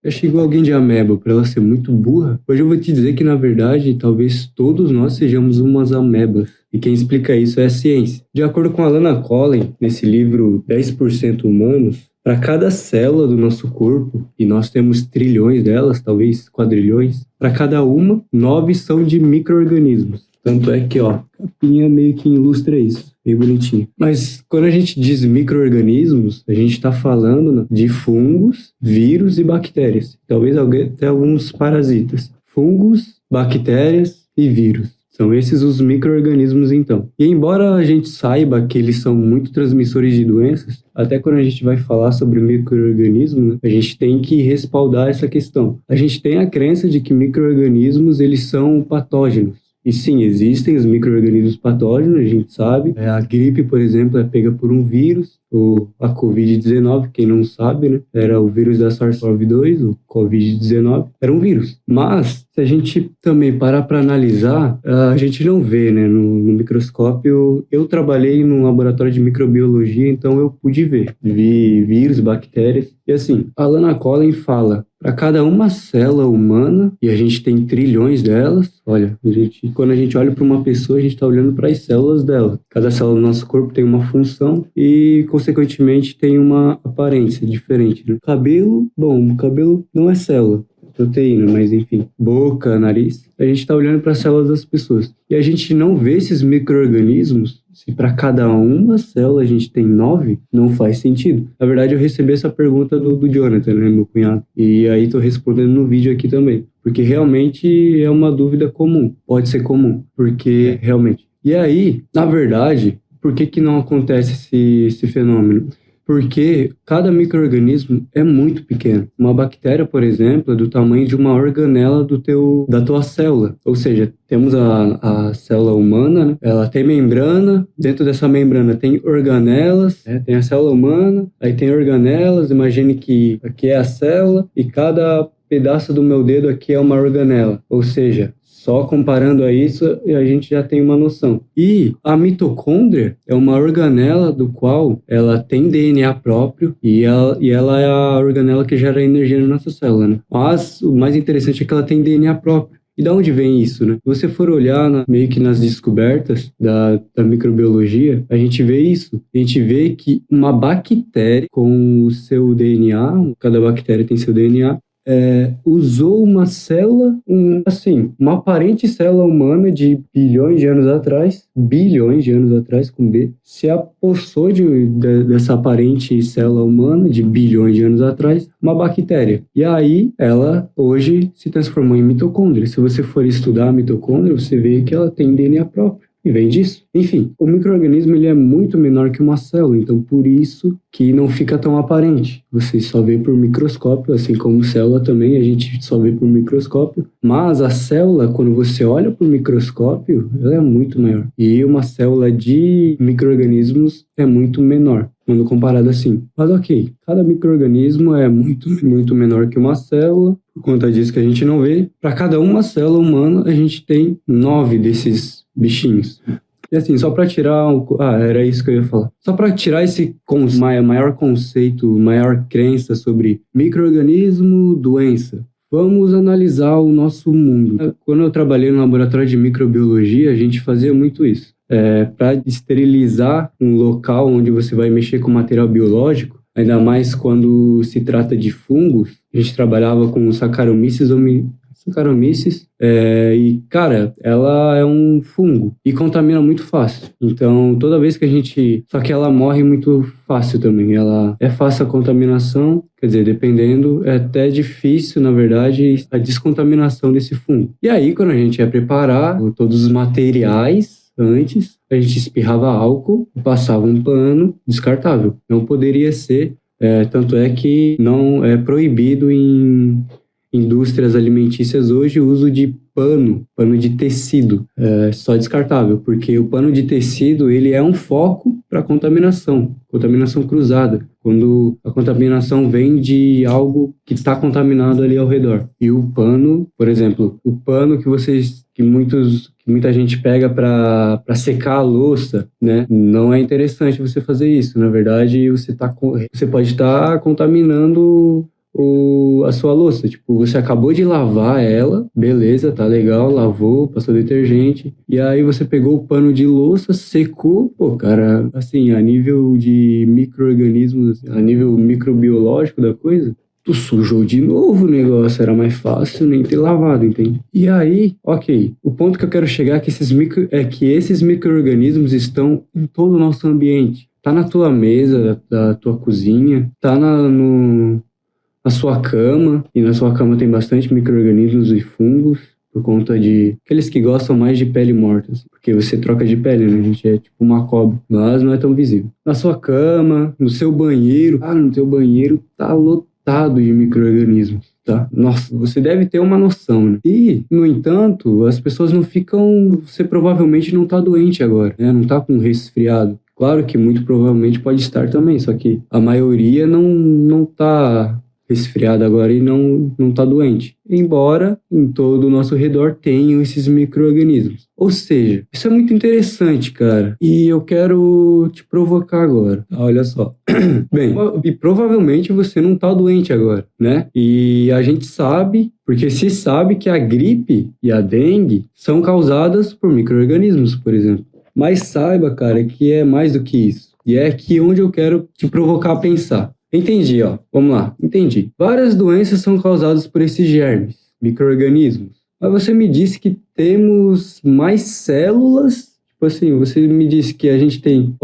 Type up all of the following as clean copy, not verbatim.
Já chegou alguém de ameba para ela ser muito burra? Hoje eu vou te dizer que, na verdade, talvez todos nós sejamos umas amebas. E quem explica isso é a ciência. De acordo com a Lana Collin, nesse livro 10% Humanos, para cada célula do nosso corpo, e nós temos trilhões delas, talvez quadrilhões, para cada uma, 9 são de micro-organismos. Tanto é que, ó, a capinha meio que ilustra isso, bem bonitinho. Mas quando a gente diz micro-organismos, a gente está falando, né, de fungos, vírus e bactérias. Talvez até alguns parasitas. Fungos, bactérias e vírus. São esses os micro-organismos, então. E embora a gente saiba que eles são muito transmissores de doenças, até quando a gente vai falar sobre micro-organismo, né, a gente tem que respaldar essa questão. A gente tem a crença de que micro-organismos, eles são patógenos. E sim, existem os micro-organismos patógenos, a gente sabe. A gripe, por exemplo, é pega por um vírus, ou a Covid-19, quem não sabe, né? Era o vírus da SARS-CoV-2, o Covid-19, era um vírus. Mas, se a gente também parar para analisar, a gente não vê, né, no microscópio. Eu trabalhei num laboratório de microbiologia, então eu pude ver. Vi vírus, bactérias. E assim, a Lana Collin fala, para cada uma célula humana, e a gente tem trilhões delas, olha, quando a gente olha para uma pessoa, a gente está olhando para as células dela. Cada célula do nosso corpo tem uma função e, consequentemente, tem uma aparência diferente, né? Cabelo, bom, cabelo não é célula, é proteína, mas enfim, boca, nariz, a gente está olhando para as células das pessoas. E a gente não vê esses micro-organismos. Se para cada uma célula a gente tem 9, não faz sentido. Na verdade, eu recebi essa pergunta do Jonathan, né, meu cunhado. E aí estou respondendo no vídeo aqui também. Porque realmente é uma dúvida comum. Pode ser comum, porque realmente. E aí, na verdade, por que não acontece esse fenômeno? Porque cada micro-organismo é muito pequeno. Uma bactéria, por exemplo, é do tamanho de uma organela da tua célula. Ou seja, temos a célula humana, né? Ela tem membrana, dentro dessa membrana tem organelas, né? Tem a célula humana, aí tem organelas, imagine que aqui é a célula e cada pedaço do meu dedo aqui é uma organela. Ou seja, só comparando a isso, a gente já tem uma noção. E a mitocôndria é uma organela do qual ela tem DNA próprio e ela é a organela que gera energia na nossa célula, né? Mas o mais interessante é que ela tem DNA próprio. E da onde vem isso, né? Se você for olhar meio que nas descobertas da microbiologia, a gente vê isso. A gente vê que uma bactéria com o seu DNA, cada bactéria tem seu DNA, usou uma célula, uma aparente célula humana de bilhões de anos atrás, com B, se apossou dessa aparente célula humana de bilhões de anos atrás, uma bactéria. E aí, ela hoje se transformou em mitocôndria. Se você for estudar a mitocôndria, você vê que ela tem DNA próprio. E vem disso. Enfim, o micro-organismo ele é muito menor que uma célula, então por isso que não fica tão aparente. Você só vê por microscópio, assim como célula também, a gente só vê por microscópio. Mas a célula, quando você olha por microscópio, ela é muito maior. E uma célula de micro-organismos é muito menor, quando comparado assim. Mas ok, cada micro-organismo é muito, muito menor que uma célula, por conta disso que a gente não vê. Para cada uma célula humana, a gente tem 9 desses bichinhos. E assim, só para tirar... era isso que eu ia falar. Só para tirar esse maior conceito, maior crença sobre micro-organismo, doença. Vamos analisar o nosso mundo. Quando eu trabalhei no laboratório de microbiologia, a gente fazia muito isso. Para esterilizar um local onde você vai mexer com material biológico, ainda mais quando se trata de fungos, a gente trabalhava com Saccharomyces e, cara, ela é um fungo e contamina muito fácil. Então, toda vez que a gente... Só que ela morre muito fácil também. Ela é fácil a contaminação, quer dizer, dependendo, é até difícil, na verdade, a descontaminação desse fungo. E aí, quando a gente ia preparar todos os materiais antes, a gente espirrava álcool e passava um pano descartável. Não poderia ser, tanto é que não é proibido em indústrias alimentícias hoje o uso de pano de tecido, só descartável, porque o pano de tecido ele é um foco para contaminação cruzada, quando a contaminação vem de algo que está contaminado ali ao redor. E o pano, por exemplo, o pano que muita gente pega para secar a louça, né? Não é interessante você fazer isso. Na verdade, você pode estar contaminando a sua louça. Tipo, você acabou de lavar ela, beleza, tá legal, lavou, passou detergente, e aí você pegou o pano de louça, secou, pô, cara, assim, a nível de micro-organismos, a nível microbiológico da coisa, tu sujou de novo o negócio, era mais fácil nem ter lavado, entende? E aí, ok, o ponto que eu quero chegar é que esses micro-organismos estão em todo o nosso ambiente. Tá na tua mesa, da tua cozinha, tá na sua cama, e na sua cama tem bastante micro-organismos e fungos, por conta de aqueles que gostam mais de pele morta, assim, porque você troca de pele, né? A gente é tipo uma cobra, mas não é tão visível. Na sua cama, no seu banheiro, no teu banheiro tá lotado de micro-organismos. Tá? Nossa, você deve ter uma noção, né? E, no entanto, as pessoas não ficam... Você provavelmente não tá doente agora, né? Não tá com resfriado. Claro que muito provavelmente pode estar também, só que a maioria não tá resfriado agora e não tá doente. Embora em todo o nosso redor tenham esses micro-organismos. Ou seja, isso é muito interessante, cara. E eu quero te provocar agora. Olha só. Bem, e provavelmente você não tá doente agora, né? E a gente sabe, porque se sabe que a gripe e a dengue são causadas por micro-organismos, por exemplo. Mas saiba, cara, que é mais do que isso. E é aqui onde eu quero te provocar a pensar. Entendi, ó. Vamos lá. Entendi. Várias doenças são causadas por esses germes, micro-organismos. Mas você me disse que temos mais células. Tipo assim, você me disse que a gente tem...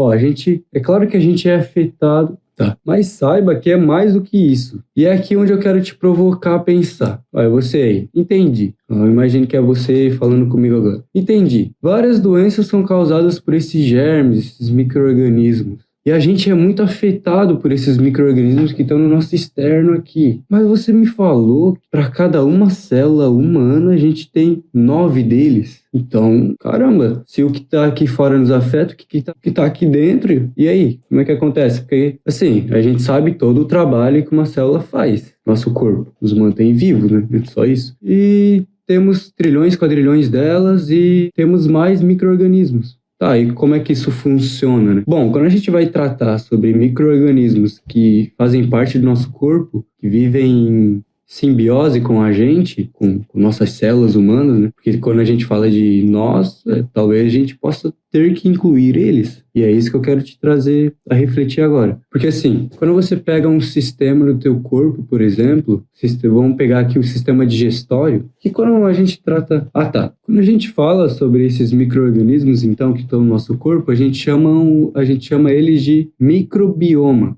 É claro que a gente é afetado. Tá. Mas saiba que é mais do que isso. E é aqui onde eu quero te provocar a pensar. Olha, você aí. Entendi. Eu imagino que é você falando comigo agora. Entendi. Várias doenças são causadas por esses germes, esses micro-organismos. E a gente é muito afetado por esses micro-organismos que estão no nosso externo aqui. Mas você me falou que para cada uma célula humana a gente tem 9 deles. Então, caramba, se o que está aqui fora nos afeta, o que tá aqui dentro, e aí? Como é que acontece? Porque, assim, a gente sabe todo o trabalho que uma célula faz. Nosso corpo nos mantém vivos, né? Só isso. E temos trilhões, quadrilhões delas e temos mais micro-organismos. Tá, e como é que isso funciona, né? Bom, quando a gente vai tratar sobre micro-organismos que fazem parte do nosso corpo, que vivem em simbiose com a gente, com nossas células humanas, né? Porque quando a gente fala de nós, talvez a gente possa ter que incluir eles. E é isso que eu quero te trazer a refletir agora. Porque assim, quando você pega um sistema do teu corpo, por exemplo, vamos pegar aqui o sistema digestório, que quando a gente trata... Quando a gente fala sobre esses micro-organismos, então, que estão no nosso corpo, a gente chama eles de microbioma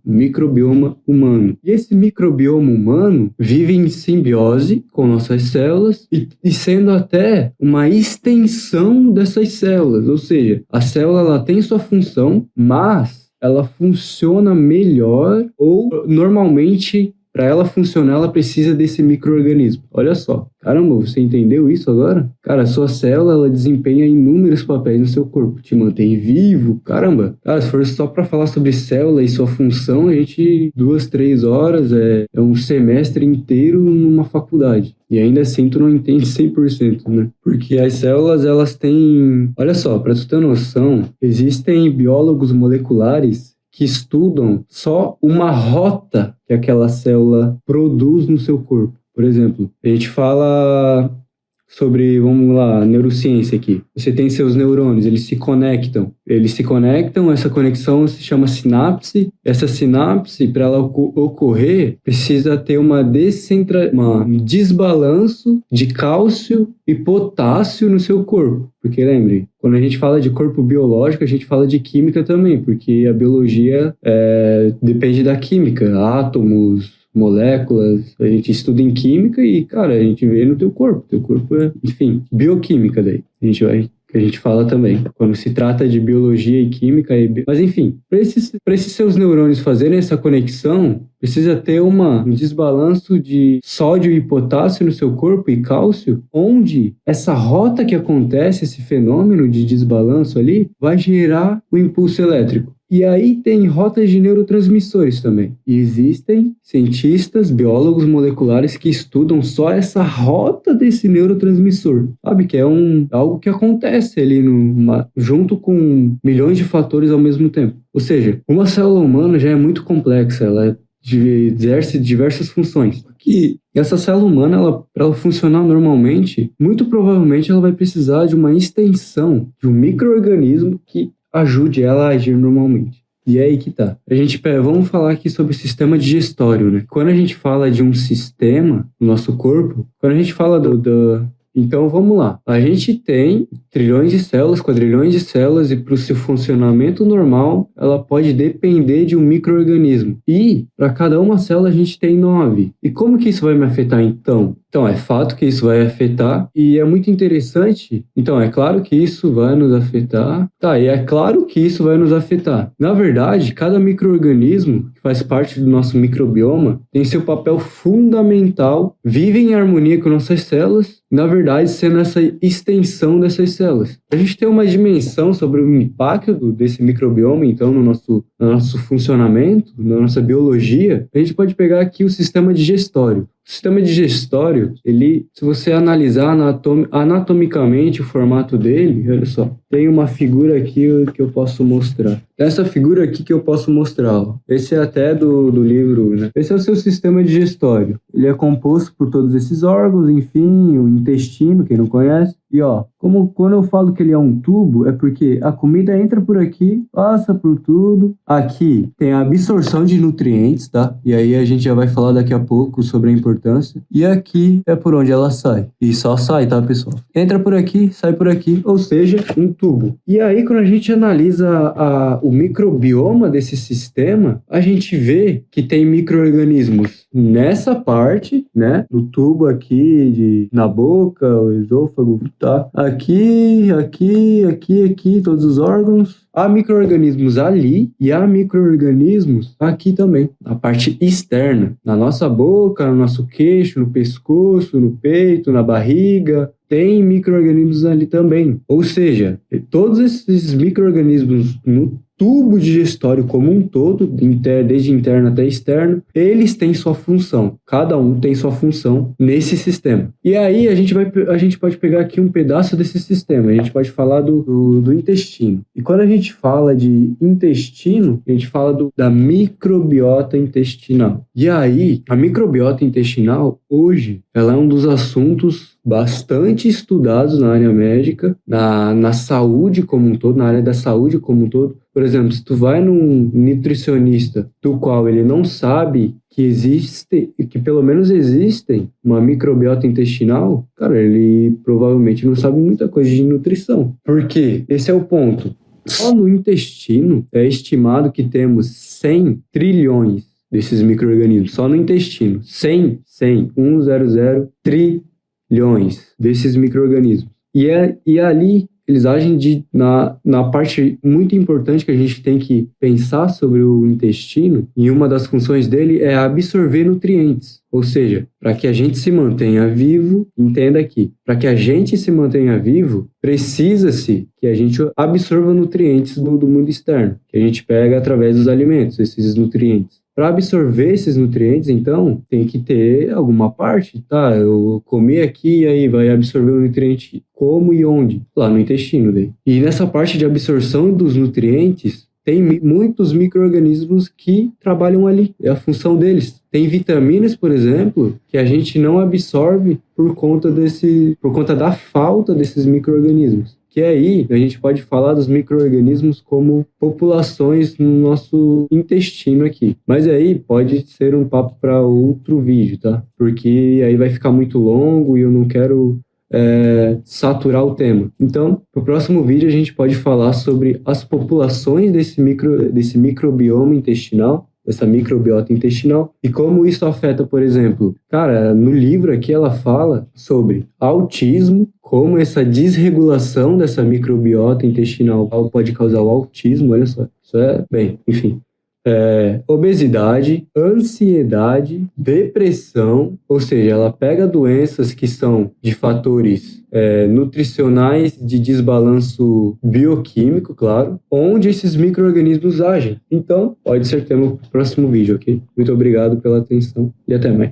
humano. E esse microbioma humano vive em simbiose com nossas células e sendo até uma extensão dessas células, ou seja, a célula ela tem sua função, mas ela funciona melhor ou normalmente para ela funcionar ela precisa desse micro-organismo. Olha só, caramba, você entendeu isso agora? Cara, a sua célula ela desempenha inúmeros papéis no seu corpo, te mantém vivo, caramba. Cara, se for só para falar sobre célula e sua função, a gente 2-3 horas é um semestre inteiro numa faculdade. E ainda assim tu não entende 100%, né? Porque as células, elas têm... Olha só, para tu ter noção, existem biólogos moleculares que estudam só uma rota que aquela célula produz no seu corpo. Por exemplo, a gente fala sobre, vamos lá, neurociência aqui. Você tem seus neurônios, eles se conectam, essa conexão se chama sinapse. Essa sinapse, para ela ocorrer, precisa ter um desbalanço de cálcio e potássio no seu corpo. Porque lembre, quando a gente fala de corpo biológico, a gente fala de química também, porque a biologia depende da química, átomos, moléculas, a gente estuda em química e, cara, a gente vê no teu corpo. Teu corpo é, enfim, bioquímica daí. Que a gente fala também. Quando se trata de biologia e química... Mas, enfim, para esses seus neurônios fazerem essa conexão, precisa ter um desbalanço de sódio e potássio no seu corpo e cálcio, onde essa rota que acontece, esse fenômeno de desbalanço ali, vai gerar o impulso elétrico. E aí tem rotas de neurotransmissores também. E existem cientistas, biólogos moleculares que estudam só essa rota desse neurotransmissor. Sabe? Que é algo que acontece ali junto com milhões de fatores ao mesmo tempo. Ou seja, uma célula humana já é muito complexa. Ela é exerce diversas funções. Que essa célula humana, para ela funcionar normalmente, muito provavelmente ela vai precisar de uma extensão de um micro-organismo que ajude ela a agir normalmente. E é aí que tá. Vamos falar aqui sobre o sistema digestório, né? Quando a gente fala de um sistema no nosso corpo, quando a gente fala Então, vamos lá. A gente tem trilhões de células, quadrilhões de células, e para o seu funcionamento normal, ela pode depender de um micro-organismo. E, para cada uma célula, a gente tem 9. E como que isso vai me afetar, então? Então, é fato que isso vai afetar, e é muito interessante. Então, é claro que isso vai nos afetar. Tá, e é claro que isso vai nos afetar. Na verdade, cada micro-organismo que faz parte do nosso microbioma tem seu papel fundamental, vive em harmonia com nossas células, na verdade, sendo essa extensão dessas células. A gente tem uma dimensão sobre o impacto desse microbioma, então, no nosso funcionamento, na nossa biologia. A gente pode pegar aqui o sistema digestório. O sistema digestório, se você analisar anatomicamente o formato dele, olha só, tem uma figura aqui que eu posso mostrar. Essa figura aqui que eu posso mostrar, ó. Esse é até do livro, né? Esse é o seu sistema digestório. Ele é composto por todos esses órgãos, enfim, o intestino, quem não conhece. E ó, quando eu falo que ele é um tubo, é porque a comida entra por aqui, passa por tudo. Aqui tem a absorção de nutrientes, tá? E aí a gente já vai falar daqui a pouco sobre a importância. E aqui é por onde ela sai. E só sai, tá, pessoal? Entra por aqui, sai por aqui, ou seja, um tubo. E aí, quando a gente analisa o microbioma desse sistema, a gente vê que tem micro-organismos nessa parte, né? Do tubo aqui, na boca, o esôfago, tá? Aqui, todos os órgãos. Há micro-organismos ali e há micro-organismos aqui também, na parte externa, na nossa boca, no nosso queixo, no pescoço, no peito, na barriga. Tem micro-organismos ali também. Ou seja, todos esses micro-organismos no tubo digestório como um todo, desde interno até externo, eles têm sua função. Cada um tem sua função nesse sistema. E aí a gente pode pegar aqui um pedaço desse sistema. A gente pode falar do intestino. E quando a gente fala de intestino, a gente fala da microbiota intestinal. E aí, a microbiota intestinal, hoje, ela é um dos assuntos bastante estudados na área médica, na saúde como um todo, na área da saúde como um todo. Por exemplo, se tu vai num nutricionista do qual ele não sabe que pelo menos existem uma microbiota intestinal, cara, ele provavelmente não sabe muita coisa de nutrição. Por quê? Esse é o ponto. Só no intestino é estimado que temos 100 trilhões desses micro-organismos. Só no intestino. 100 trilhões desses micro-organismos. E ali eles agem na parte muito importante que a gente tem que pensar sobre o intestino, e uma das funções dele é absorver nutrientes. Ou seja, para que a gente se mantenha vivo, entenda aqui, para que a gente se mantenha vivo, precisa-se que a gente absorva nutrientes do mundo externo, que a gente pega através dos alimentos, esses nutrientes. Para absorver esses nutrientes, então, tem que ter alguma parte, tá? Eu comi aqui e aí vai absorver o nutriente como e onde? Lá no intestino daí. E nessa parte de absorção dos nutrientes, tem muitos micro-organismos que trabalham ali, é a função deles. Tem vitaminas, por exemplo, que a gente não absorve por conta da falta desses micro-organismos. Que aí a gente pode falar dos micro-organismos como populações no nosso intestino aqui. Mas aí pode ser um papo para outro vídeo, tá? Porque aí vai ficar muito longo e eu não quero saturar o tema. Então, no próximo vídeo a gente pode falar sobre as populações desse microbioma intestinal, essa microbiota intestinal, e como isso afeta, por exemplo, cara, no livro aqui ela fala sobre autismo, como essa desregulação dessa microbiota intestinal pode causar o autismo, olha só, isso enfim. Obesidade, ansiedade, depressão, ou seja, ela pega doenças que são de fatores nutricionais, de desbalanço bioquímico, claro, onde esses micro-organismos agem. Então, pode ser tema para o próximo vídeo, ok? Muito obrigado pela atenção e até mais.